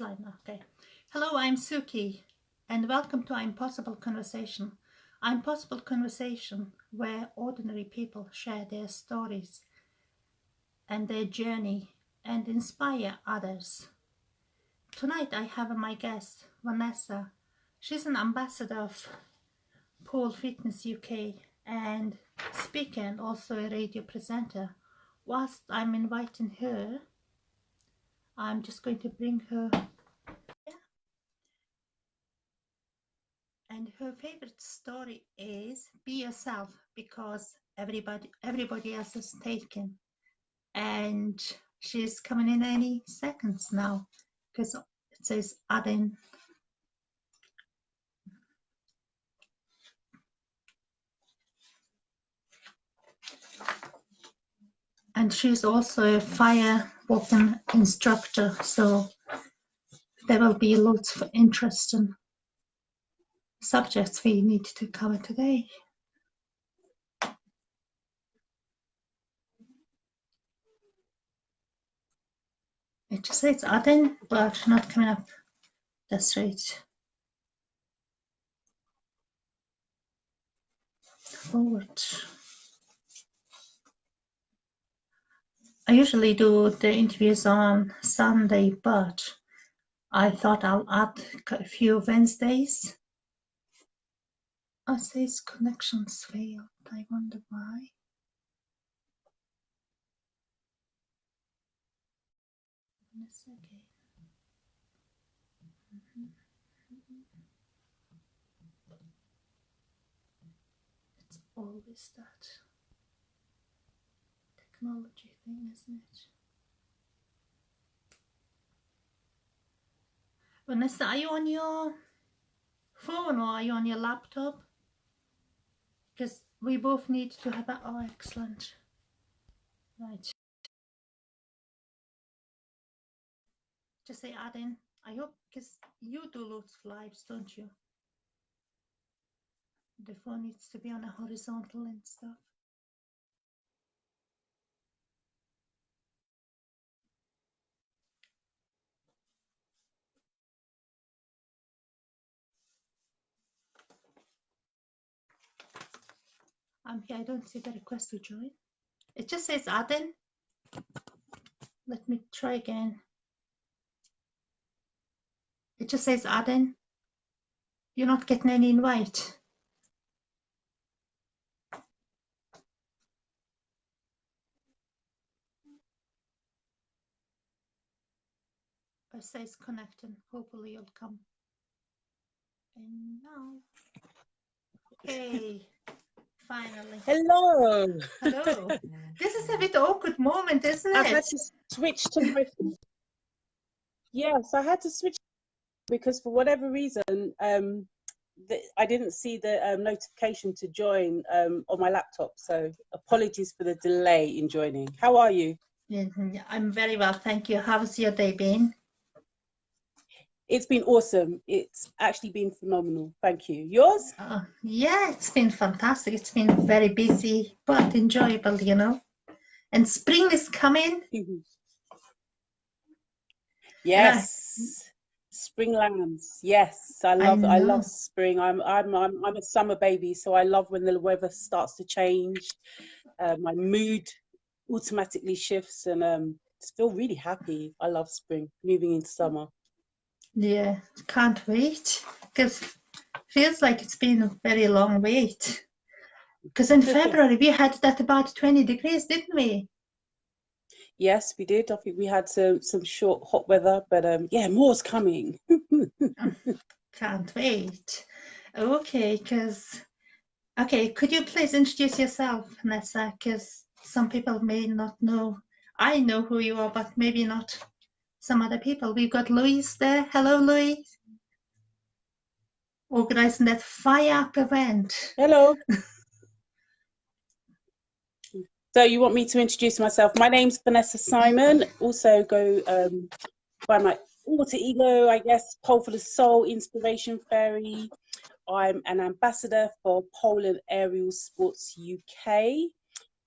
Slide now, okay. Hello, I'm Suki, and welcome to ImPossible Conversation. ImPossible Conversation, where ordinary people share their stories and their journey and inspire others. Tonight I have my guest, Vanessa. She's an ambassador of Pole Fitness UK and speaker and also a radio presenter. Whilst I'm inviting her, I'm just going to bring her. And her favorite story is be yourself because everybody else is taken. And she's coming in any seconds now because it says Aden. And she's also a firewalking instructor, so there will be lots of interesting subjects we need to cover today. It just says Aden, but not coming up. That's right. Forward. I usually do the interviews on Sunday, but I thought I'll add a few Wednesdays. Oh, it says connections failed. I wonder why. Okay. It's always that technology thing, isn't it? Vanessa, are you on your phone or are you on your laptop? Because we both need to have that. Oh, excellent. Right. Just say add in. I hope, because you do loads of lives, don't you? The phone needs to be on a horizontal and stuff. I'm here. I don't see the request to join. It just says add in. Let me try again. It just says add in. You're not getting any invite. It says connecting. Hopefully you'll come. And now. Okay. Finally. Hello. Hello. This is a bit awkward moment, isn't it? I had to switch to my. Yes, I had to switch because for whatever reason, I didn't see the notification to join on my laptop. So apologies for the delay in joining. How are you? I'm very well, thank you. How's your day been? It's been awesome. It's actually been phenomenal. Thank you. Yours? Yeah, it's been fantastic. It's been very busy, but enjoyable, you know. And spring is coming. Yes. Spring lands. Yes, I love spring. I'm a summer baby, so I love when the weather starts to change. My mood automatically shifts and just feel really happy. I love spring, moving into summer. Yeah, can't wait because feels like it's been a very long wait. Because in February we had that about 20 degrees, didn't we? Yes, we did. I think we had some short hot weather, but yeah, more's coming. Can't wait. Okay, could you please introduce yourself, Vanessa? Because some people may not know. I know who you are, but maybe not some other people. We've got Louise there. Hello, Louise. Organizing that fire up event. Hello. So you want me to introduce myself? My name's Vanessa Simon. Also go by my alter ego, I guess, Pole for the Soul, Inspiration Fairy. I'm an ambassador for Pole and Aerial Sports UK.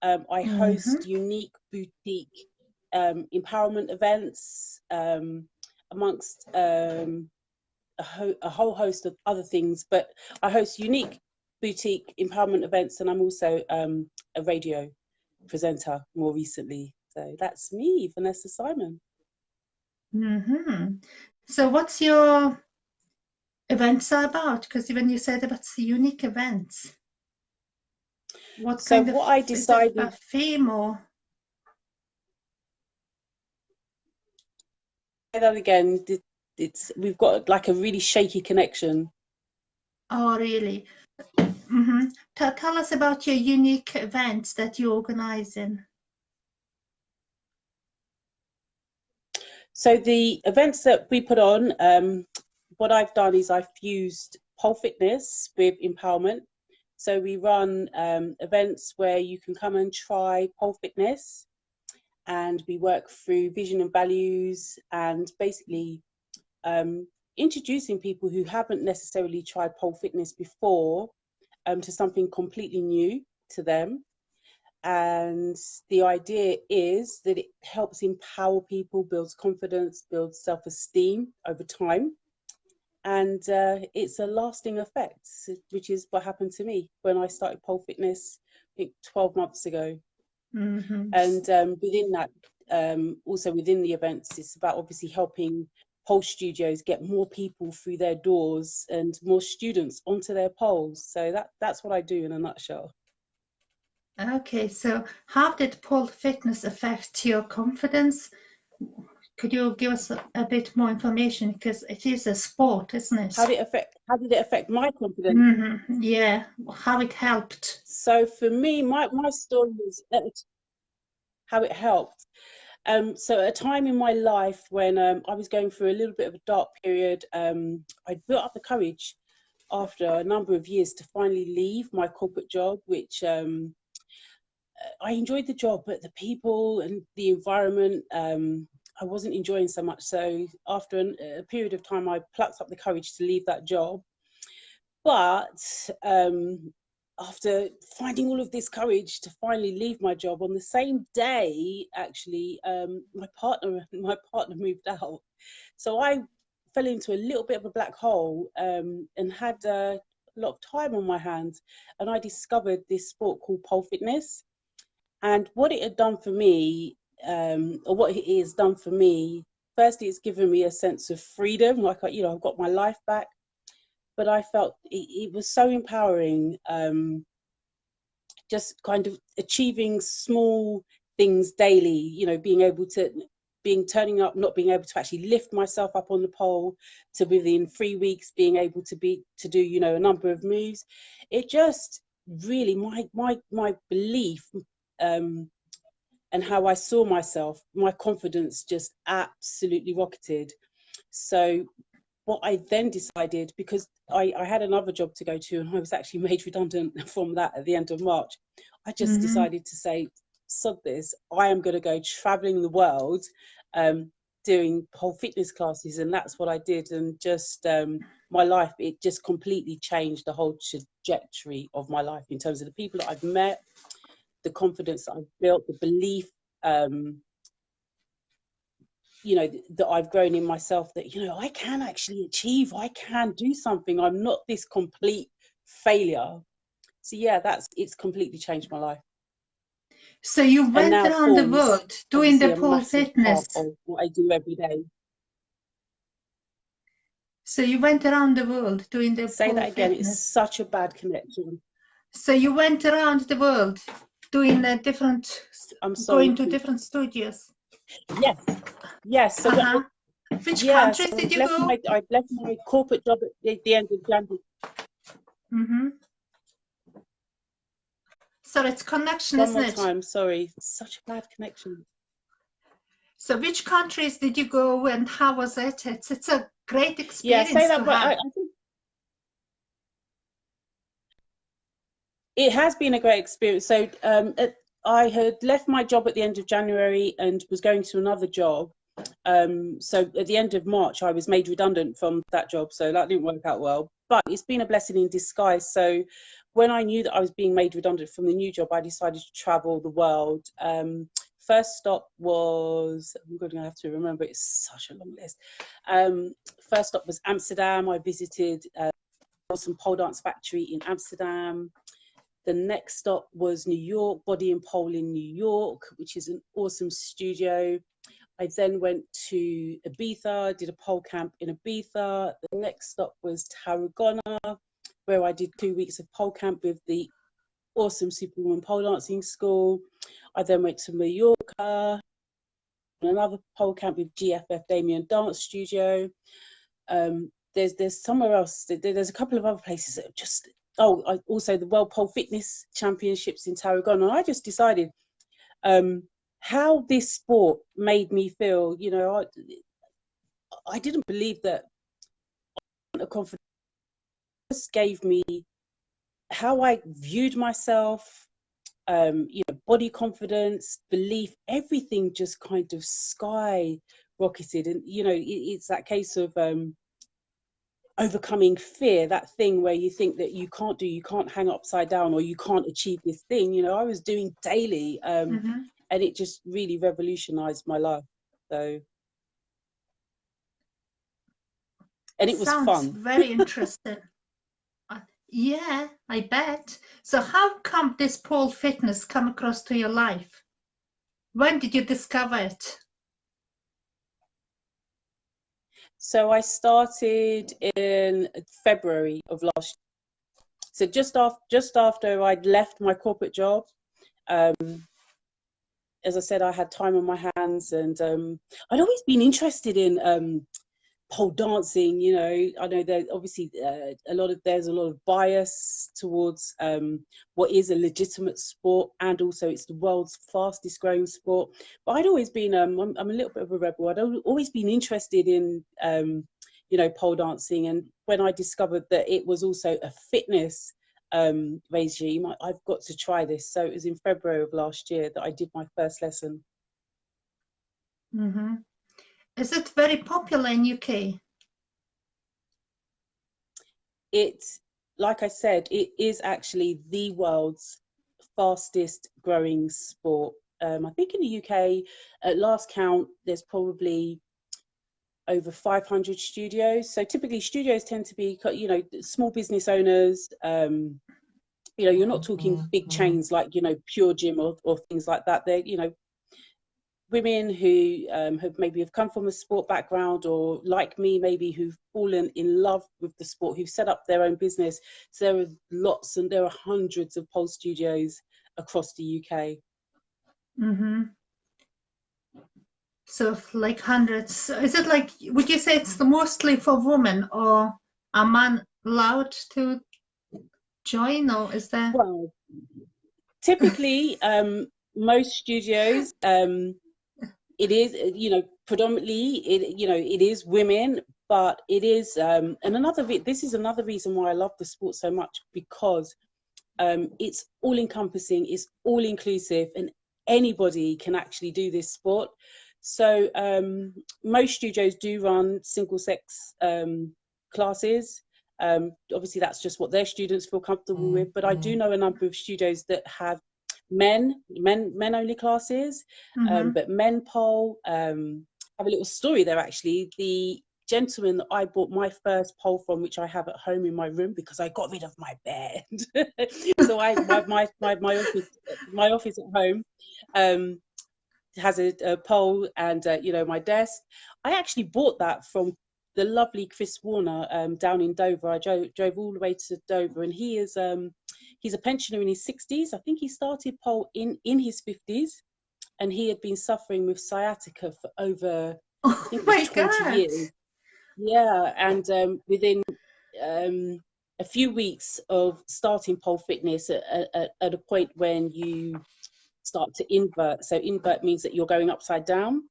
I host unique boutique empowerment events. amongst a whole host of other things, but I host unique boutique empowerment events, and I'm also a radio presenter more recently. So that's me, Vanessa Simon. So what's your events about? Because when you said about the unique events, what kind of, I decided, is it about theme or? Say that again. We've got like a really shaky connection. Oh, really? Tell us about your unique events that you organize in. So the events that we put on, what I've done is I've fused pole fitness with empowerment. So we run events where you can come and try pole fitness, and we work through vision and values, and basically introducing people who haven't necessarily tried pole fitness before to something completely new to them. And the idea is that it helps empower people, builds confidence, builds self-esteem over time. And it's a lasting effect, which is what happened to me when I started pole fitness, I think 12 months ago. And within that, also within the events, it's about obviously helping pole studios get more people through their doors and more students onto their poles. So that's what I do in a nutshell. Okay, so how did pole fitness affect your confidence? Could you give us a bit more information, because it is a sport, isn't it? How did it affect my confidence? Yeah, how it helped. So for me, my story is how it helped. So at a time in my life when I was going through a little bit of a dark period, I built up the courage after a number of years to finally leave my corporate job, which I enjoyed the job, but the people and the environment I wasn't enjoying so much. So after a period of time, I plucked up the courage to leave that job. But after finding all of this courage to finally leave my job, on the same day, actually, my partner moved out. So I fell into a little bit of a black hole and had a lot of time on my hands. And I discovered this sport called pole fitness. And what it had done for me, or what it has done for me, firstly, it's given me a sense of freedom. Like, I've got my life back. But I felt it was so empowering, just kind of achieving small things daily, turning up, not being able to actually lift myself up on the pole, to within 3 weeks being able to do, a number of moves. It just really, my belief and how I saw myself, my confidence just absolutely rocketed. So what I then decided, because I had another job to go to and I was actually made redundant from that at the end of March, I just decided to say, sod this, I am going to go traveling the world doing pole fitness classes. And that's what I did. And just my life, it just completely changed the whole trajectory of my life in terms of the people that I've met, the confidence that I've built, the belief that I've grown in myself, that I can actually achieve, I can do something, I'm not this complete failure. So yeah, it's completely changed my life. So you went around the world doing the pole fitness. Part of what I do every day. So you went around the world doing the Say pole that again, fitness. it's such a bad connection. So you went around the world doing going to different studios. Yes. So which countries did you go? I left my corporate job at the end of January. So it's connection, One isn't more it? time, sorry, such a bad connection. So which countries did you go and how was it? It's a great experience. Yeah, say that, but I think it has been a great experience. So I had left my job at the end of January and was going to another job. So at the end of March, I was made redundant from that job. So that didn't work out well, but it's been a blessing in disguise. So when I knew that I was being made redundant from the new job, I decided to travel the world first stop was, I'm going to have to remember, it's such a long list. First stop was Amsterdam. I visited awesome pole dance factory in Amsterdam. The next stop was New York, Body and Pole in New York, which is an awesome studio. I then went to Ibiza, did a pole camp in Ibiza. The next stop was Tarragona, where I did 2 weeks of pole camp with the awesome Superwoman pole dancing school. I then went to Mallorca, another pole camp with GFF Damien Dance Studio. There's somewhere else, there's a couple of other places that are just, also the World Pole Fitness Championships in Tarragona. I just decided how this sport made me feel. You know, I didn't believe that a confidence gave me how I viewed myself, you know, body confidence, belief, everything just kind of skyrocketed. And, you know, it's that case of overcoming fear, that thing where you think that you can't hang upside down, or you can't achieve this thing. You know, I was doing daily, and it just really revolutionized my life. So, and it was fun. Sounds very interesting. Yeah, I bet. So how come this pole fitness come across to your life? When did you discover it? So I started in February of last year. So just after I'd left my corporate job. As I said, I had time on my hands, and I'd always been interested in pole dancing. You know, I know that obviously there's a lot of bias towards what is a legitimate sport, and also it's the world's fastest growing sport. But I'd always been I'm a little bit of a rebel. I'd always been interested in you know, pole dancing, and when I discovered that it was also a fitness regime, I've got to try this. So it was in February of last year that I did my first lesson. Is it very popular in UK? It's, like I said, it is actually the world's fastest growing sport. I think in the UK, at last count, there's probably over 500 studios. So typically studios tend to be, you know, small business owners. You know, you're not talking big chains like, you know, Pure Gym or things like that. They're, you know, women who have come from a sport background, or like me, maybe who've fallen in love with the sport, who've set up their own business. So there are lots, and there are hundreds of pole studios across the UK. So like hundreds. Is it like, would you say it's mostly for women, or are men allowed to join, or is there? Well, typically, most studios, it is, you know, predominantly, it is women, but it is, and this is another reason why I love the sport so much, because it's all encompassing, it's all inclusive, and anybody can actually do this sport. So most studios do run single sex classes. Obviously that's just what their students feel comfortable with, but I do know a number of studios that have men only classes. But men pole, have a little story there actually. The gentleman that I bought my first pole from, which I have at home in my room because I got rid of my bed. So my office at home has a pole, and you know, my desk. I actually bought that from the lovely Chris Warner down in Dover. I drove all the way to Dover, and he is he's a pensioner in his 60s. I think he started pole in his 50s, and he had been suffering with sciatica for over, I think it was 20 years. Yeah, and within a few weeks of starting pole fitness, at a point when you start to invert. So invert means that you're going upside down.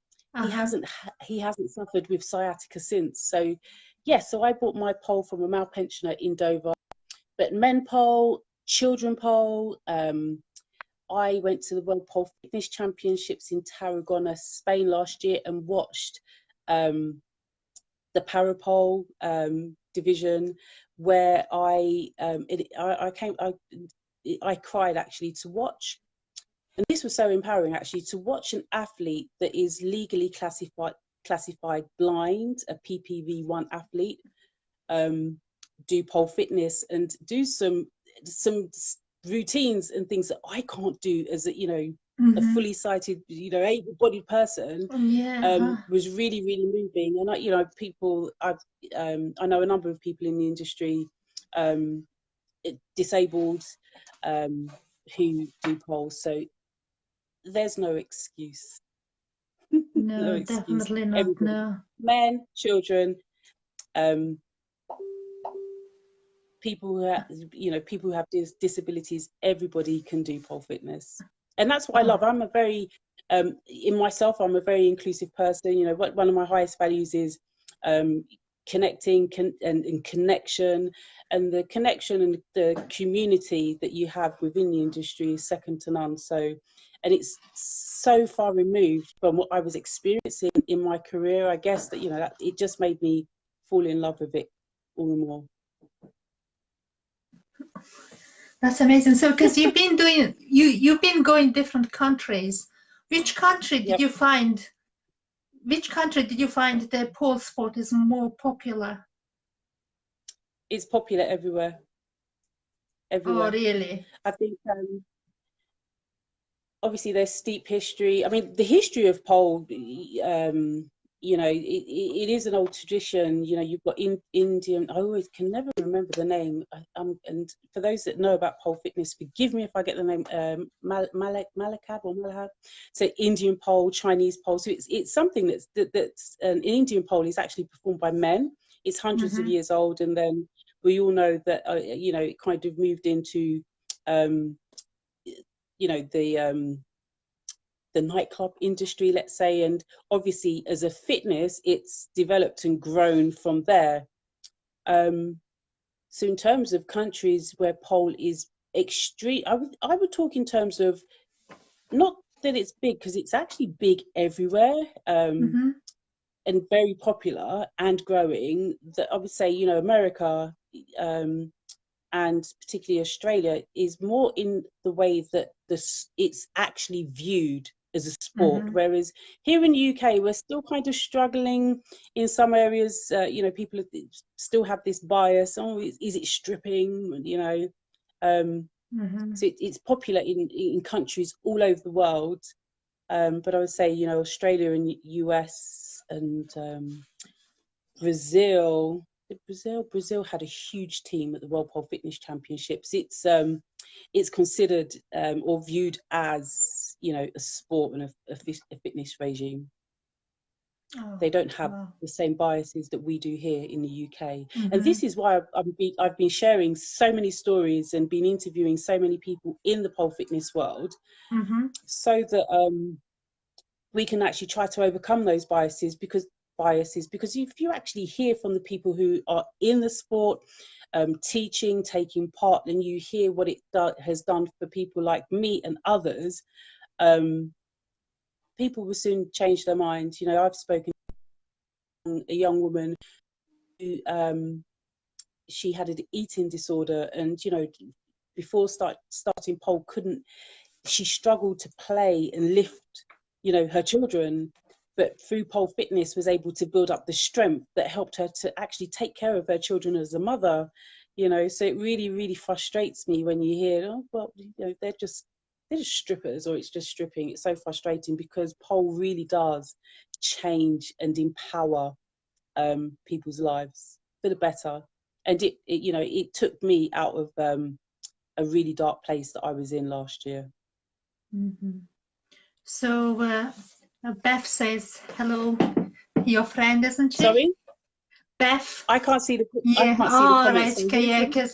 He hasn't suffered with sciatica since. So yes, so I bought my pole from a male pensioner in Dover. But men pole, children pole, I went to the World Pole Fitness Championships in Tarragona, Spain last year, and watched the parapole division, where I cried actually to watch. and this was so empowering actually, to watch an athlete that is legally classified blind, a PPV1 athlete, do pole fitness and do some routines and things that I can't do as a, you know, a fully sighted, you know, able-bodied person. Was really, really moving. And I, you know, I know a number of people in the industry, disabled, who do poles. So there's no excuse. No, excuse. Definitely not. Everybody, no. Men, children, people who have, you know, people who have disabilities, everybody can do pole fitness. And that's what I love. I'm a very, in myself, I'm a very inclusive person. You know, one of my highest values is connecting and connection, and the connection and the community that you have within the industry is second to none. So, and it's so far removed from what I was experiencing in my career, I guess, that, you know, that it just made me fall in love with it all the more. That's amazing. So, because you've been doing, you've been going different countries. Which country did you find? Which country did you find the pole sport is more popular? It's popular everywhere. Everywhere. Oh, really? I think obviously there's steep history. I mean, the history of pole, you know, it is an old tradition. You know, you've got Indian. I always can never remember the name. And for those that know about pole fitness, forgive me if I get the name. Malakab. So Indian pole, Chinese pole. So it's something that's an Indian pole is actually performed by men. It's hundreds of years old, and then we all know that you know, it kind of moved into you know, the nightclub industry, let's say, and obviously as a fitness, it's developed and grown from there. So in terms of countries where pole is extreme, I would talk in terms of, not that it's big, because it's actually big everywhere, and very popular and growing. That I would say, you know, America, and particularly Australia, is more in the way that it's actually viewed as a sport, whereas here in the UK we're still kind of struggling in some areas. You know, people still have this bias. Oh, is it stripping? You know, so it's popular in countries all over the world. But I would say, you know, Australia and US and Brazil had a huge team at the World Pole Fitness Championships. It's considered or viewed as, you know, a sport and a fitness regime. They don't have the same biases that we do here in the UK. And this is why I've been sharing so many stories and been interviewing so many people in the pole fitness world, so that we can actually try to overcome those biases, because if you actually hear from the people who are in the sport, teaching, taking part, and you hear what it has done for people like me and others, people will soon change their mind. You know, I've spoken to a young woman who she had an eating disorder, and, you know, before starting pole, she struggled to play and lift, you know, her children, but through pole fitness was able to build up the strength that helped her to actually take care of her children as a mother. You know, so it really, really frustrates me when you hear, oh, well, you know, they're just strippers, or it's just stripping. It's so frustrating, because pole really does change and empower people's lives for the better. And it you know, it took me out of a really dark place that I was in last year. So Beth says hello, your friend, isn't she? Sorry, Beth. I can't see the Yeah. I can't see the comments. Right. Okay, yeah, because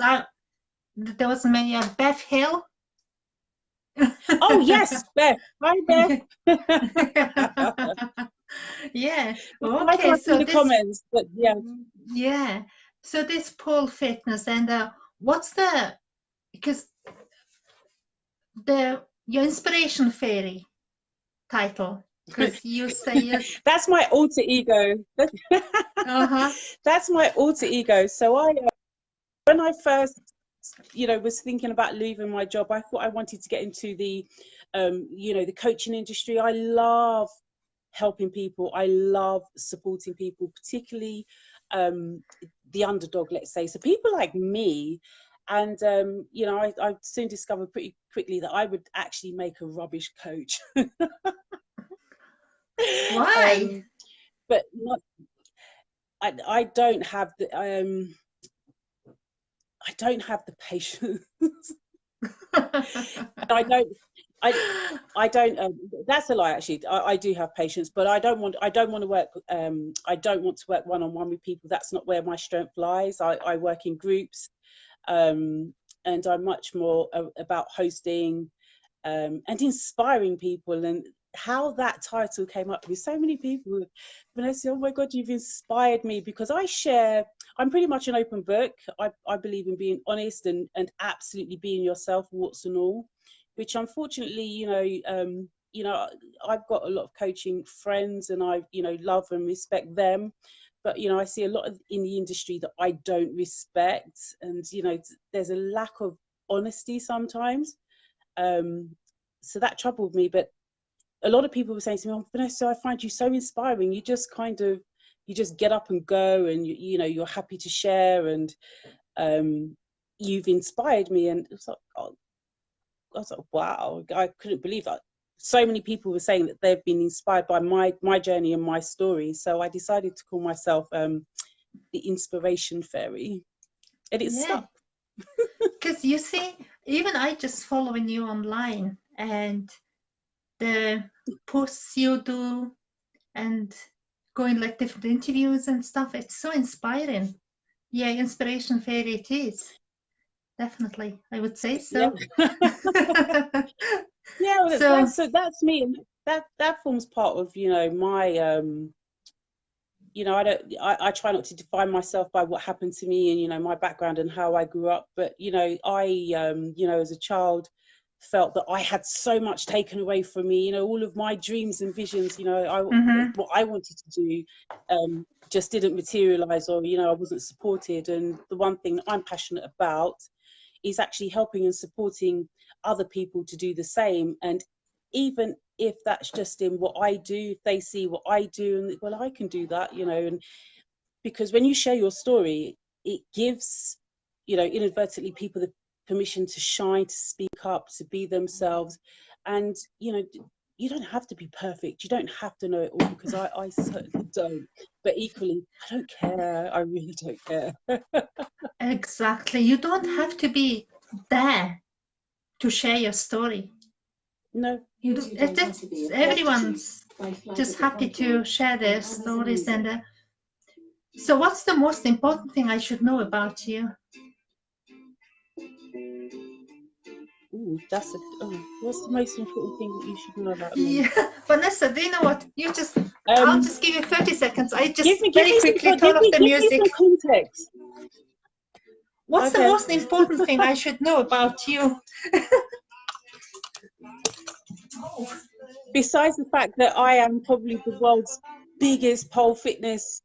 there was many. Beth Hill. Oh yes, Beth. Hi, Beth. Yeah. I Okay. can't So see the comments, but yeah. Yeah. So this pole fitness, and what's because your inspiration fairy title, because you say that's my alter ego. That's my alter ego. So when I first, you know, was thinking about leaving my job, I thought I wanted to get into the you know, the coaching industry. I love helping people. I love supporting people, particularly the underdog, let's say. So people like me. And, you know, I soon discovered pretty quickly that I would actually make a rubbish coach. Why? But not, I don't have the I don't have the patience. I don't. I don't. That's a lie. Actually, I do have patience, but I don't want to work. I don't want to work one on one with people. That's not where my strength lies. I work in groups, and I'm much more about hosting and inspiring people. And how that title came up with so many people, Vanessa, oh my God, you've inspired me, because I'm pretty much an open book. I believe in being honest and absolutely being yourself, warts and all, which unfortunately, you know, I've got a lot of coaching friends and I, you know, love and respect them. But, you know, I see a lot of in the industry that I don't respect. And, you know, there's a lack of honesty sometimes. So that troubled me. But a lot of people were saying to me, oh, Vanessa, I find you so inspiring. You just you just get up and go, and you know, you're happy to share, and you've inspired me. And it was like, oh, I was like, wow, I couldn't believe that. So many people were saying that they've been inspired by my journey and my story. So I decided to call myself the Inspiration Fairy, and it stuck. Because you see, even I just following you online, and the posts you do and going like different interviews and stuff, it's so inspiring. Yeah, Inspiration Fairy it is. Definitely, I would say so. Yeah. Yeah, well, that's me, and that forms part of, you know, my you know, I try not to define myself by what happened to me and, you know, my background and how I grew up. But, you know, you know, as a child, felt that I had so much taken away from me, you know, all of my dreams and visions, you know, what I wanted to do just didn't materialize, or, you know, I wasn't supported. And the one thing that I'm passionate about is actually helping and supporting other people to do the same. And even if that's just in what I do, if they see what I do, and well, I can do that, you know. And because when you share your story, it gives, you know, inadvertently people the permission to shine, to speak up, to be themselves. And, you know, you don't have to be perfect. You don't have to know it all, because I certainly don't. But equally, I don't care. I really don't care. Exactly. You don't have to be there to share your story. No. You do, everyone's just happy to share their stories. And so what's the most important thing I should know about you? Ooh, what's the most important thing that you should know about me? Yeah. Vanessa, do you know what? I'll just give you 30 seconds. I just give very me quickly turn off the music. Give me some context. What's the most important thing I should know about you? Besides the fact that I am probably the world's biggest pole fitness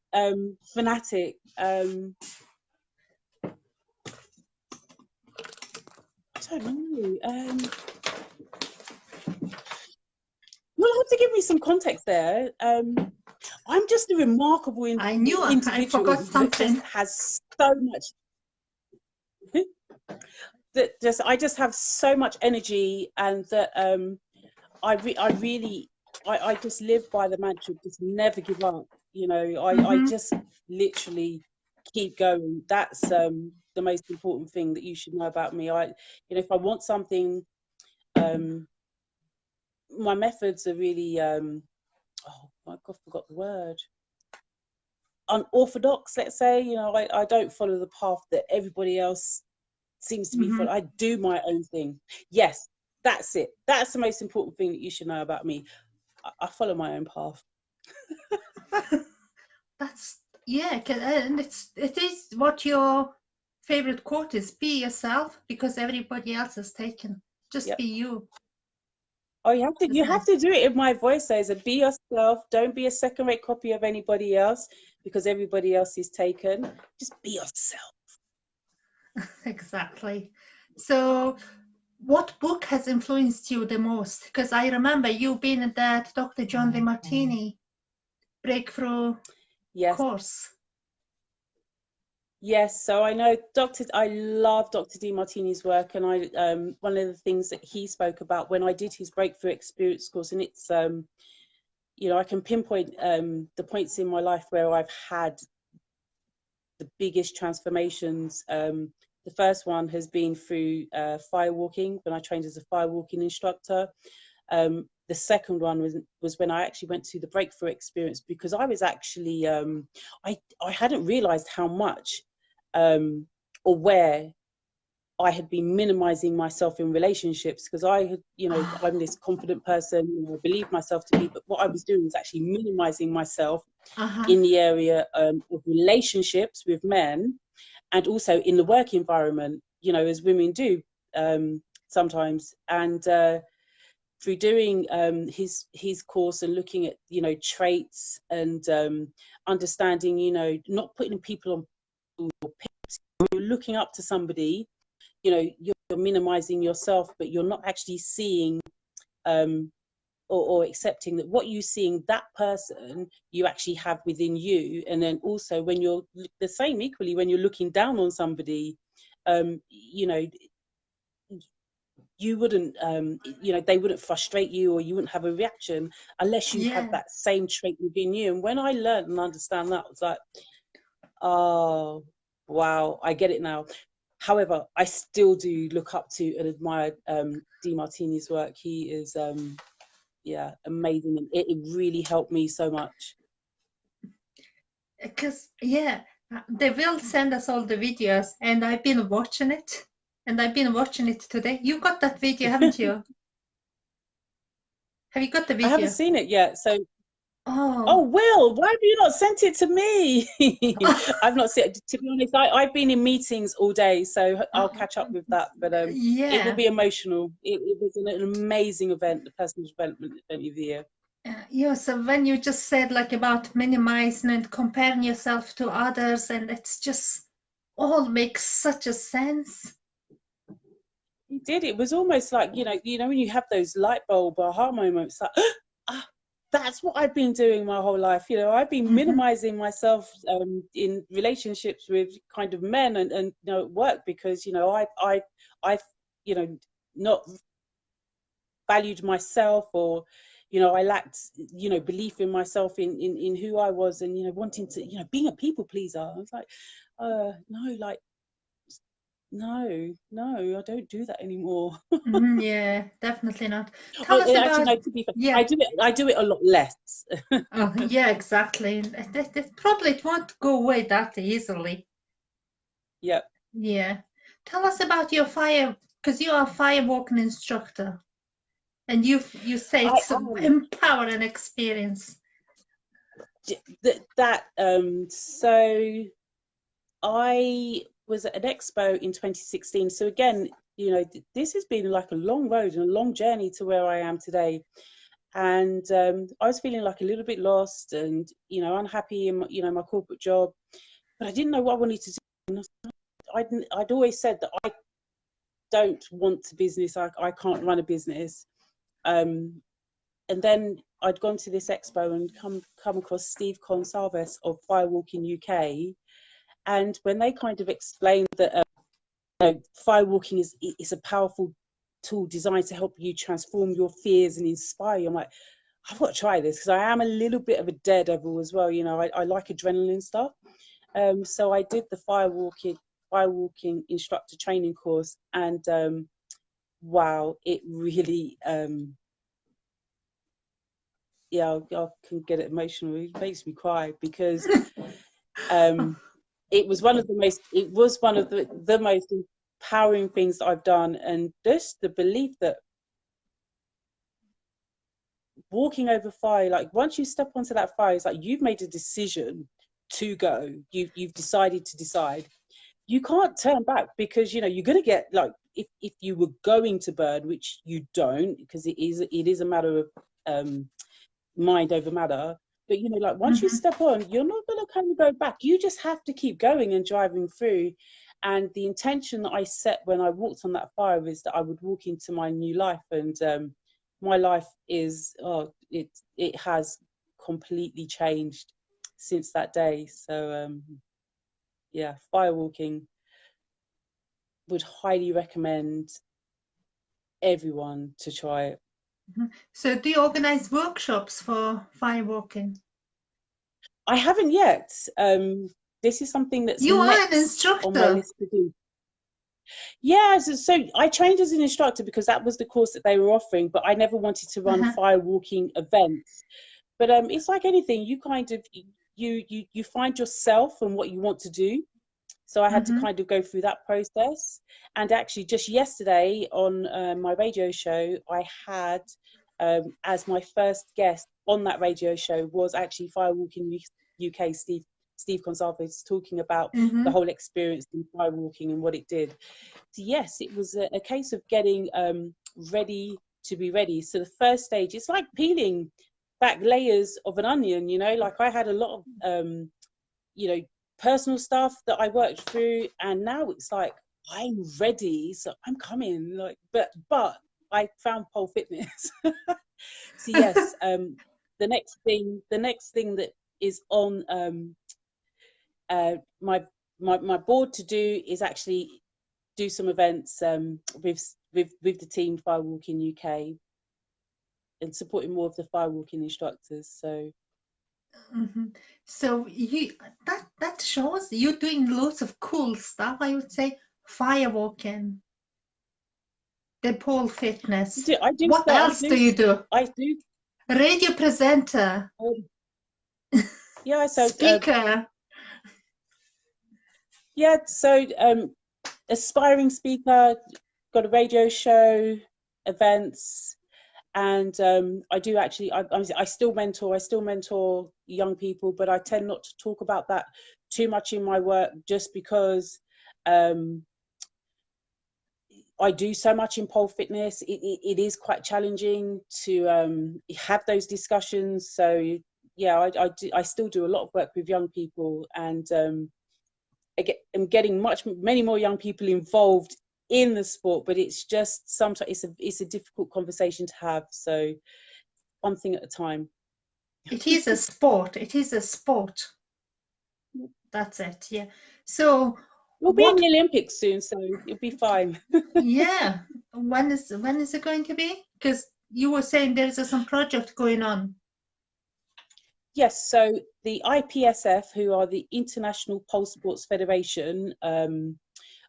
fanatic, I don't know. You'll have to give me some context there. I'm just a remarkable individual. I forgot something. That has so much. I just have so much energy, and that I just live by the mantra, just never give up. You know, I just literally keep going. That's the most important thing that you should know about me. You know, if I want something, my methods are really oh my God, I forgot the word. Unorthodox, let's say. You know, I don't follow the path that everybody else seems to be following. I do my own thing. Yes, that's it. That's the most important thing that you should know about me. I follow my own path. That's, yeah, and it is what your favorite quote is: be yourself, because everybody else is taken. Just be you. Oh, you have to do it in my voice. Says, be yourself. Don't be a second-rate copy of anybody else, because everybody else is taken. Just be yourself. Exactly. So what book has influenced you the most? Because I remember you being at that Dr. John DeMartini breakthrough Yes. course. Yes, so I love Dr. DeMartini's work, and one of the things that he spoke about when I did his breakthrough experience course, and it's you know, I can pinpoint the points in my life where I've had the biggest transformations. The first one has been through firewalking, when I trained as a firewalking instructor. The second one was when I actually went to the breakthrough experience, because I was actually I hadn't realized how much or where I had been minimizing myself in relationships, because I had, you know, I'm this confident person, you know, I believe myself to be, but what I was doing was actually minimizing myself in the area of relationships with men, and also in the work environment, you know, as women do sometimes. And through doing his course and looking at, you know, traits and understanding, you know, not putting people on your pips. You're looking up to somebody, you know, you're minimizing yourself, but you're not actually seeing or accepting that what you're seeing that person you actually have within you. And then also when you're the same equally when you're looking down on somebody, you know, you wouldn't you know, they wouldn't frustrate you, or you wouldn't have a reaction unless you had that same trait within you. And when I learned and understand that, I was like, oh wow, I get it now. However, I still do look up to and admire DeMartini's work. He is yeah, amazing, and it really helped me so much. Because they will send us all the videos, and I've been watching it, and I've been watching it today. You got that video, haven't you? Have you got the video? I haven't seen it yet, so oh Will, why have you not sent it to me? I've not seen it, to be honest. I've been in meetings all day, so I'll catch up with that, but it will be emotional. It was an amazing event, the personal development event of the year. Yeah, so when you just said like about minimizing and comparing yourself to others, and it's just all makes such a sense. It did. It was almost like, you know, when you have those light bulb aha moments, like, ah, that's what I've been doing my whole life. You know, I've been minimizing myself in relationships with kind of men and you know, at work, because, you know, I've, you know, not valued myself, or, you know, I lacked, you know, belief in myself in who I was, and, you know, wanting to, you know, being a people pleaser. I was like, no, like, no, I don't do that anymore. Yeah, definitely not. Tell us Actually, about no, to be fair, I do it a lot less. oh yeah, exactly. Probably it won't go away that easily. Yep. Yeah. Tell us about your because you are a firewalking instructor, and you say it's an empowering experience. So I was at an expo in 2016. So again, you know, this has been like a long road and a long journey to where I am today. And I was feeling like a little bit lost and, you know, unhappy in my, you know, my corporate job, but I didn't know what I wanted to do. And I'd always said that I don't want to business. I can't run a business. And then I'd gone to this expo and come across Steve Consalves of Firewalking UK. And when they kind of explained that you know, firewalking is a powerful tool designed to help you transform your fears and inspire you, I'm like, I've got to try this, because I am a little bit of a daredevil as well. You know, I like adrenaline stuff. So I did the firewalking instructor training course, and wow, it really yeah, I can get emotional. It makes me cry, because it was one of the most empowering things that I've done, and just the belief that walking over fire, like once you step onto that fire, it's like you've made a decision to go. You've decided to decide. You can't turn back, because, you know, you're going to get, like, if you were going to burn, which you don't, because it is a matter of mind over matter. But, you know, like once you step on, you're not going to kind of go back. You just have to keep going and driving through. And the intention that I set when I walked on that fire is that I would walk into my new life. And my life is, it has completely changed since that day. So yeah, firewalking, would highly recommend everyone to try it. So do you organize workshops for firewalking? I haven't yet. This is something that's You are an next on my instructor. list to do. Yeah, so I trained as an instructor because that was the course that they were offering, but I never wanted to run firewalking events. But it's like anything, you kind of you find yourself and what you want to do. So I had to kind of go through that process. And actually, just yesterday on my radio show, I had as my first guest on that radio show was actually Firewalking UK, Steve Consalves, talking about the whole experience in firewalking and what it did. So yes, it was a case of getting ready to be ready. So the first stage, it's like peeling back layers of an onion, you know, like I had a lot of you know, personal stuff that I worked through, and now it's like I'm ready, so I'm coming. Like, but I found pole fitness. So yes, the next thing that is on my board to do is actually do some events with the team Firewalking UK and supporting more of the firewalking instructors. So so that shows you're doing lots of cool stuff. I would say firewalking, the pole fitness. What else do you do? I do. Radio presenter. Yeah, so speaker. Yeah, so aspiring speaker, got a radio show, events, and I do actually. I still mentor. I still mentor young people, but I tend not to talk about that too much in my work, just because I do so much in pole fitness. It is quite challenging to have those discussions. So yeah, I still do a lot of work with young people, and I'm getting many more young people involved in the sport, but it's just sometimes it's a difficult conversation to have. So one thing at a time. It is a sport. It is a sport. That's it. Yeah. So we'll be in the Olympics soon, so it'll be fine. Yeah. When is it going to be? Because you were saying there's some project going on. Yes, so the IPSF, who are the International Pole Sports Federation,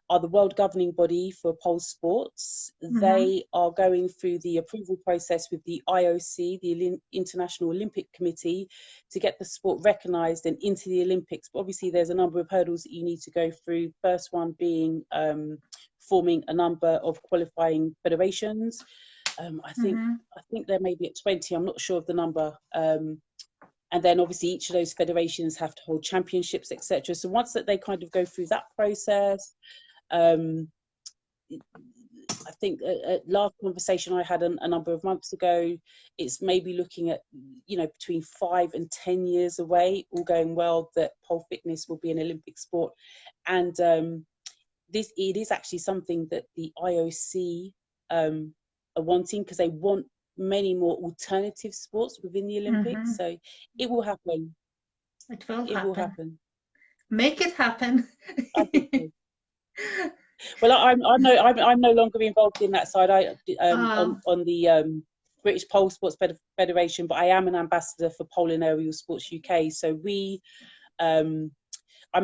are the world governing body for pole sports. They are going through the approval process with the IOC, the International Olympic Committee, to get the sport recognised and into the Olympics. But obviously there's a number of hurdles that you need to go through. First one being forming a number of qualifying federations. I think there may be at 20, I'm not sure of the number. And then obviously each of those federations have to hold championships, etc. So once that they kind of go through that process, I think last conversation I had a number of months ago, it's maybe looking at, you know, between 5 and 10 years away, all going well, that pole fitness will be an Olympic sport. And it is actually something that the IOC are wanting, because they want many more alternative sports within the Olympics. So it will happen. It will happen. Make it happen. I think so. Well, I'm no longer involved in that side. On the British Pole Sports Federation, but I am an ambassador for Pole and Aerial Sports UK. So I'm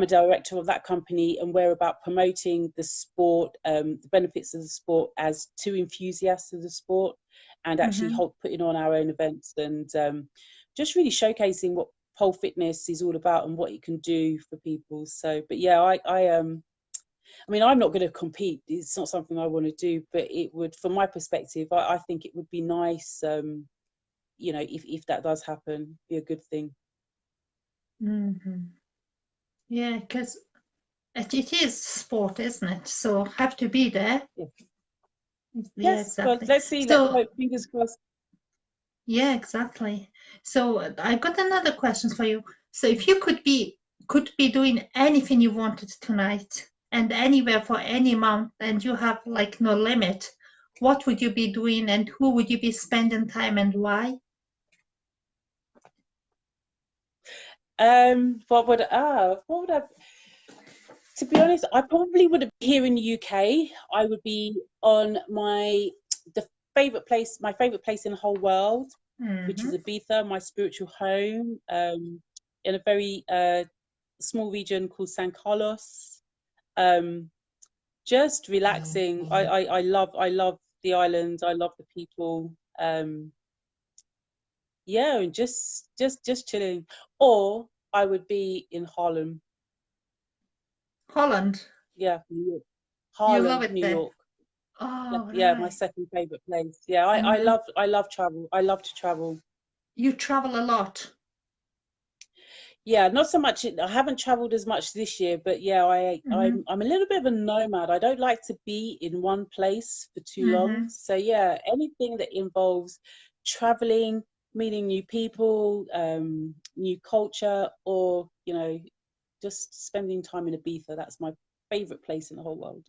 a director of that company, and we're about promoting the sport, the benefits of the sport as to enthusiasts of the sport, and actually putting on our own events and just really showcasing what pole fitness is all about and what it can do for people. So, but yeah, I mean, I'm not going to compete. It's not something I want to do, but it would, from my perspective, I think it would be nice, you know, if that does happen, be a good thing. Yeah, because it is sport, isn't it? So have to be there. Yeah. Yes, exactly. Well, let's see. Let's hope, fingers crossed. Yeah, exactly. So I got another question for you. So if you could be doing anything you wanted tonight, and anywhere for any amount, and you have like no limit, what would you be doing and who would you be spending time and why? What would I, to be honest, I probably wouldn't be here in the UK. I would be on my favorite place in the whole world, which is Ibiza, my spiritual home, in a very small region called San Carlos. Just relaxing. I love the island. I love the people. Yeah, and just chilling. Or I would be in Harlem. Holland. Yeah, New York. You love Harlem, it New there. York. Oh, Yeah, my right. second favorite place. Yeah, I love travel. I love to travel. You travel a lot. Yeah, not so much. I haven't traveled as much this year, but yeah, I'm a little bit of a nomad. I don't like to be in one place for too long. So yeah, anything that involves traveling, meeting new people, new culture, or just spending time in Ibiza. That's my favorite place in the whole world.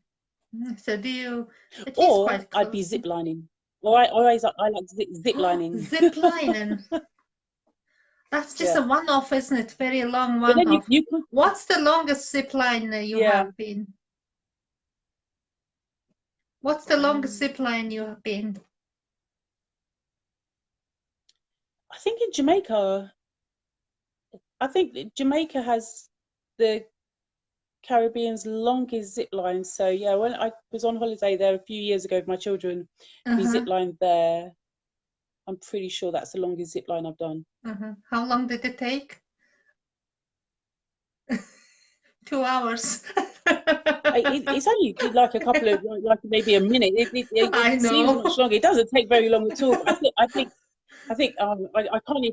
So do you, it is Or quite I'd be close. ziplining. Or I like zip lining. Zip lining. That's just Yeah. a one-off, isn't it? Very long But then one-off. you could, What's the longest zip line you yeah. have been? What's the longest Um, zip line you have been? I think in Jamaica, I think that Jamaica has the Caribbean's longest zip line. So yeah, when I was on holiday there a few years ago with my children, we zip lined there. I'm pretty sure that's the longest zip line I've done. How long did it take? 2 hours. It's only like a couple of like maybe a minute. I It seems much know. longer. It doesn't take very long at all. But I think I can't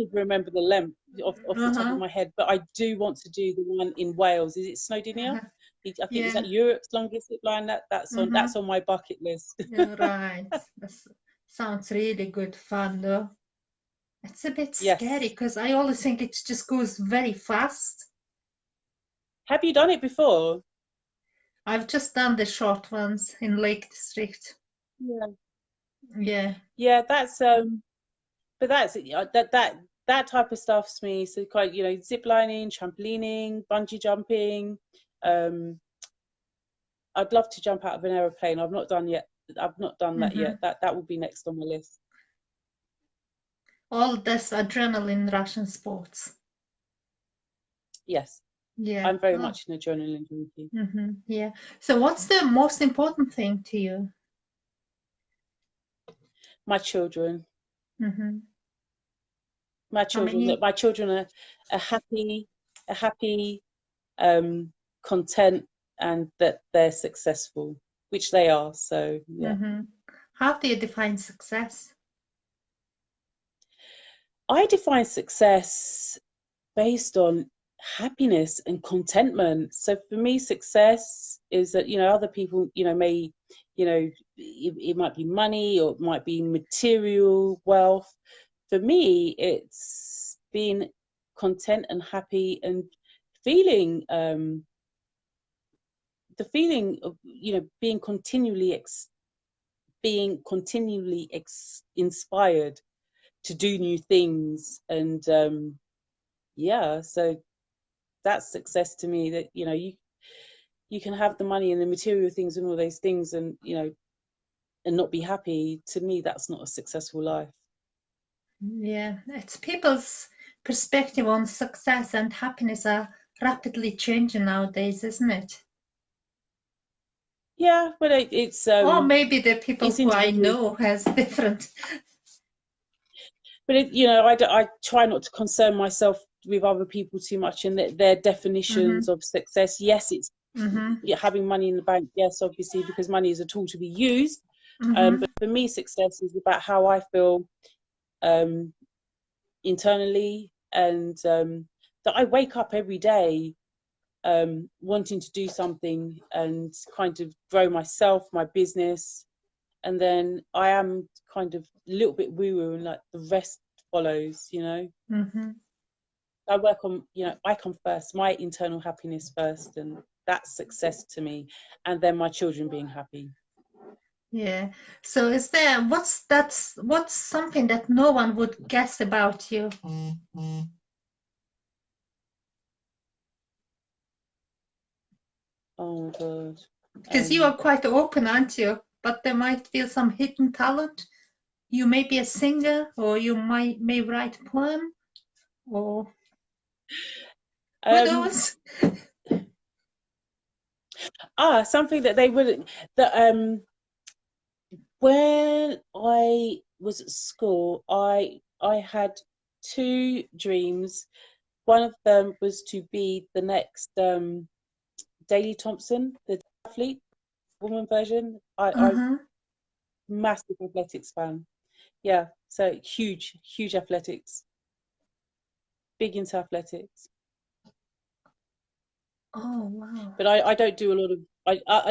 even remember the length off the top of my head. But I do want to do the one in Wales. Is it Snowdonia? I think is Yeah. that Europe's longest zip line. That's on my bucket list. Yeah, right. That sounds really good fun, though. It's a bit scary Yes. because I always think it just goes very fast. Have you done it before? I've just done the short ones in Lake District. Yeah. Yeah. Yeah, but that type of stuff's me. So quite, zip lining, trampolining, bungee jumping. I'd love to jump out of an aeroplane. I've not done that yet. That will be next on my list. All this adrenaline rush in sports. Yes, Yeah. I'm very Oh. much an adrenaline junkie. Yeah. So what's the most important thing to you? My children. My How children. many? My children are happy, content, and that they're successful, which they are. So yeah. How do you define success? I define success based on happiness and contentment. So for me, success is that, other people, may, it might be money or it might be material wealth. For me, it's being content and happy and feeling the feeling of, being continually inspired to do new things. And yeah, so that's success to me, that you can have the money and the material things and all those things, and and not be happy. To me, that's not a successful life. Yeah, it's people's perspective on success and happiness are rapidly changing nowadays, isn't it? Yeah, but it's Or maybe the people it's who I individual. know has different. But I try not to concern myself with other people too much and their definitions of success. Yes, it's having money in the bank. Yes, obviously, because money is a tool to be used. But for me, success is about how I feel internally, and that I wake up every day wanting to do something and kind of grow myself, my business, and then I am kind of a little bit woo-woo, and like the rest follows. I work on, I come first, my internal happiness first, and that's success to me. And then my children being happy. Yeah. So is there, what's something that no one would guess about you? Oh my God. Because you are quite open, aren't you? But there might be some hidden talent. You may be a singer, or you may write a poem, or who knows? Something that they wouldn't, that when I was at school, I had two dreams. One of them was to be the next Daley Thompson, the athlete, woman version. I'm massive athletics fan. Yeah, so huge athletics, big into athletics. Oh wow! But I don't do a lot of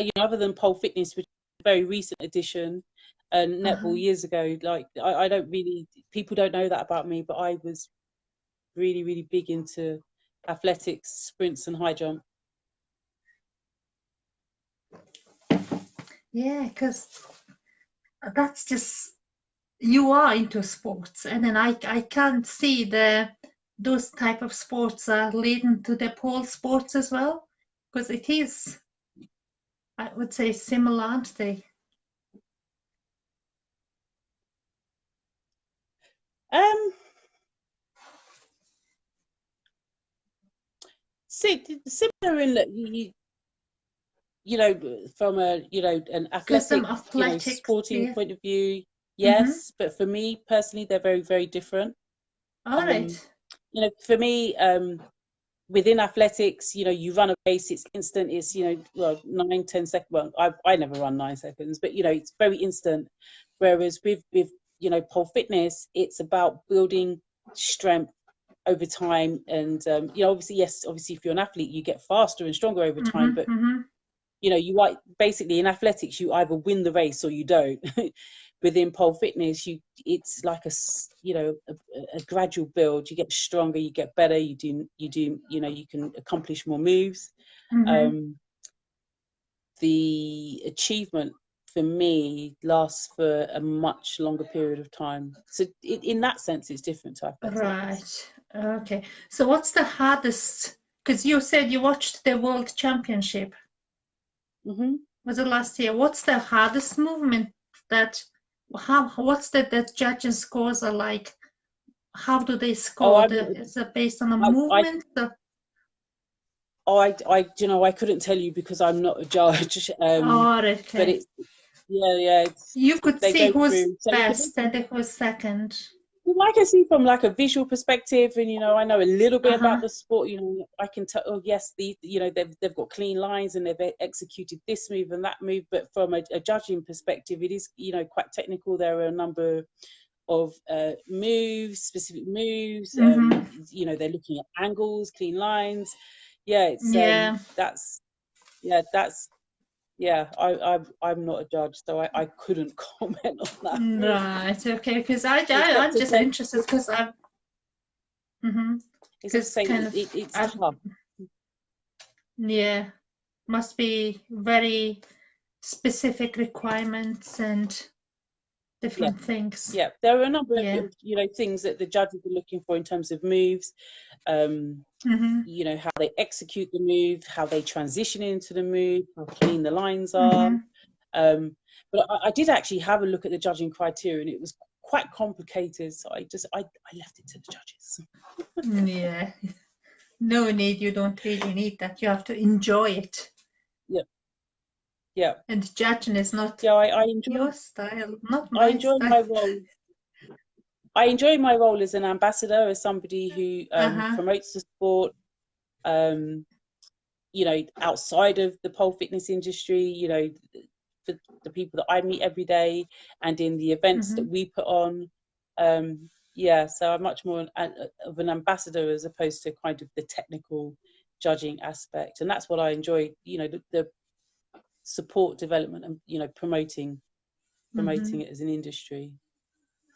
you know, other than pole fitness, which is a very recent addition, and netball years ago. Like I don't really, people don't know that about me, but I was really big into athletics, sprints, and high jump. Yeah, because that's just, you are into sports, and then I can't see those type of sports are leading to the pole sports as well, because it is, I would say, similar, aren't they? Similar in that you know, from a, you know, an athletic, you know, sporting point of view, yes. But for me personally, they're very different. All right. You know, for me, within athletics, you know, you run a race, it's instant, it's, you know, well, 9-10 seconds. Well, I never run 9 seconds, but you know, it's very instant. Whereas with you know, pole fitness, it's about building strength over time. And you know, obviously, yes, obviously, if you're an athlete, you get faster and stronger over time. But you know, you are basically in athletics, you either win the race or you don't. Within pole fitness, it's like a, you know, a gradual build. You get stronger, you get better, you do, you know, you can accomplish more moves. The achievement for me lasts for a much longer period of time. So in that sense, it's different to athletics. Right. Okay. So what's the hardest? Because you said you watched the World Championship. Was it last year? What's the hardest movement that? What's that judging scores are like? How do they score? Is it based on a movement? You know, I couldn't tell you because I'm not a judge. Okay. But it's, yeah, you could see who's so best and who's second. I can see from like a visual perspective, and you know, I know a little bit about the sport. You know, I can tell. Oh, yes, you know, they've got clean lines and they've executed this move and that move. But from a judging perspective, it is, you know, quite technical. There are a number of moves, specific moves. You know, they're looking at angles, clean lines. Yeah, it's I'm not a judge, so I couldn't comment on that. Right. Okay. Because I'm just interested because I'm. It's kind of it's tough. Yeah, must be very specific requirements and different things. Yeah, there are a number of, you know, things that the judges are looking for in terms of moves. You know, how they execute the move, how they transition into the move, how clean the lines are. But I did actually have a look at the judging criteria, and it was quite complicated. So I left it to the judges. Yeah, no need. You don't really need that. You have to enjoy it. Yeah. And judging is not I enjoy your style, not my I enjoy style. my role. I enjoy my role as an ambassador, as somebody who promotes the sport. You know, outside of the pole fitness industry, you know, for the people that I meet every day, and in the events that we put on. Yeah, so I'm much more of an ambassador as opposed to kind of the technical judging aspect, and that's what I enjoy. You know, the support, development, and, you know, promoting it as an industry.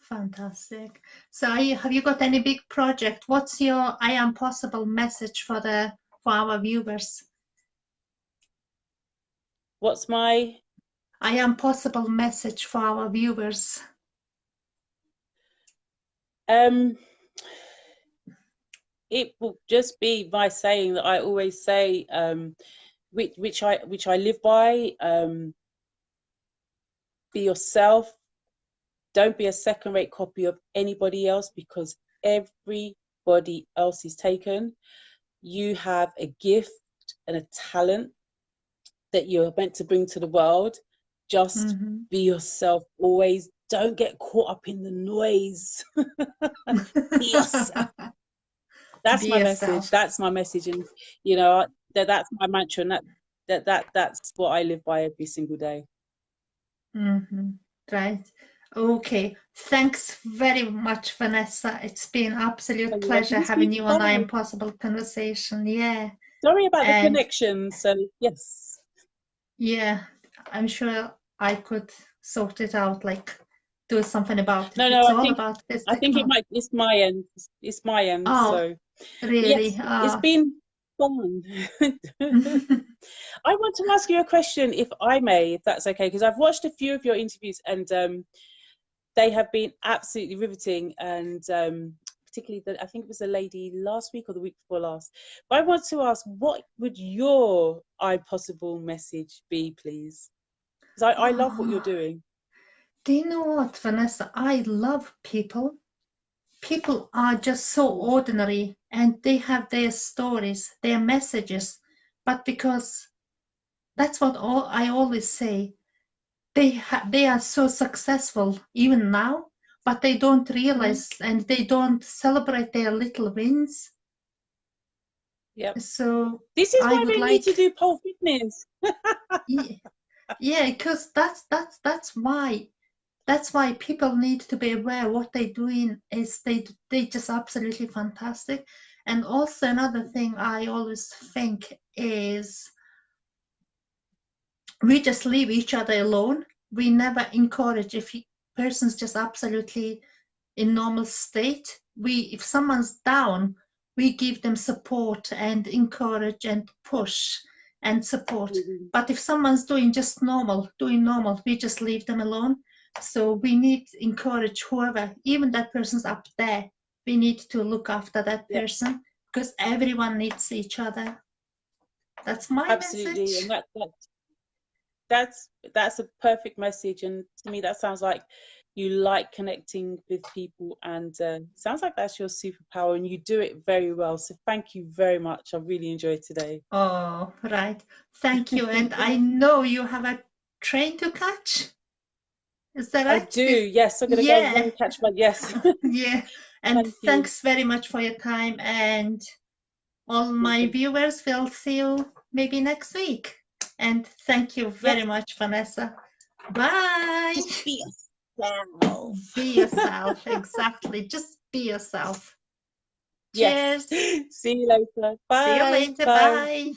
Fantastic. So have you got any big project? What's your ImPossible message for our viewers? What's my ImPossible message for our viewers? It will just be by saying that I always say, which I live by. Be yourself. Don't be a second-rate copy of anybody else, because everybody else is taken. You have a gift and a talent that you're meant to bring to the world. Just be yourself always. Don't get caught up in the noise. Be yourself. That's Be my yourself. message. That's my message, and you know that's my mantra, and that's what I live by every single day. Right. Okay. Thanks very much, Vanessa. It's been an absolute pleasure having you on ImPossible Conversation. Yeah. Sorry about the connection. So yes. Yeah, I'm sure I could sort it out, like do something about it. No, it's all about this I think it's my end. It's my end. Oh, so really? yes, it's been fun. I want to ask you a question, if I may, if that's okay, because I've watched a few of your interviews, and they have been absolutely riveting, and particularly I think it was a lady last week or the week before last. But I want to ask, what would your ImPossible message be, please? Because I love what you're doing. Do you know what, Vanessa? I love people. People are just so ordinary, and they have their stories, their messages. But because that's what I always say, they are so successful even now, but they don't realize and they don't celebrate their little wins. Yep. So this is why we need to do pole fitness. Yeah, because that's why people need to be aware what they're doing is they just absolutely fantastic. And also another thing I always think is we just leave each other alone. We never encourage if person's just absolutely in normal state. If someone's down, we give them support and encourage and push and support. But if someone's doing normal, we just leave them alone. So we need to encourage whoever, even that person's up there, we need to look after that person, because everyone needs each other. That's my message. And that's a perfect message, and to me that sounds like you like connecting with people, and sounds like that's your superpower, and you do it very well. So thank you very much. I really enjoyed today. Oh, right. Thank you. And I know you have a train to catch. Is that right? I do. Yes, I'm going to go and catch my yes. Yeah. And thanks very much for your time. And all my viewers will see you maybe next week. And thank you very much, Vanessa. Bye. Just be yourself. Be yourself. Exactly. Just be yourself. Yes. Cheers. See you later. Bye. See you later. Bye.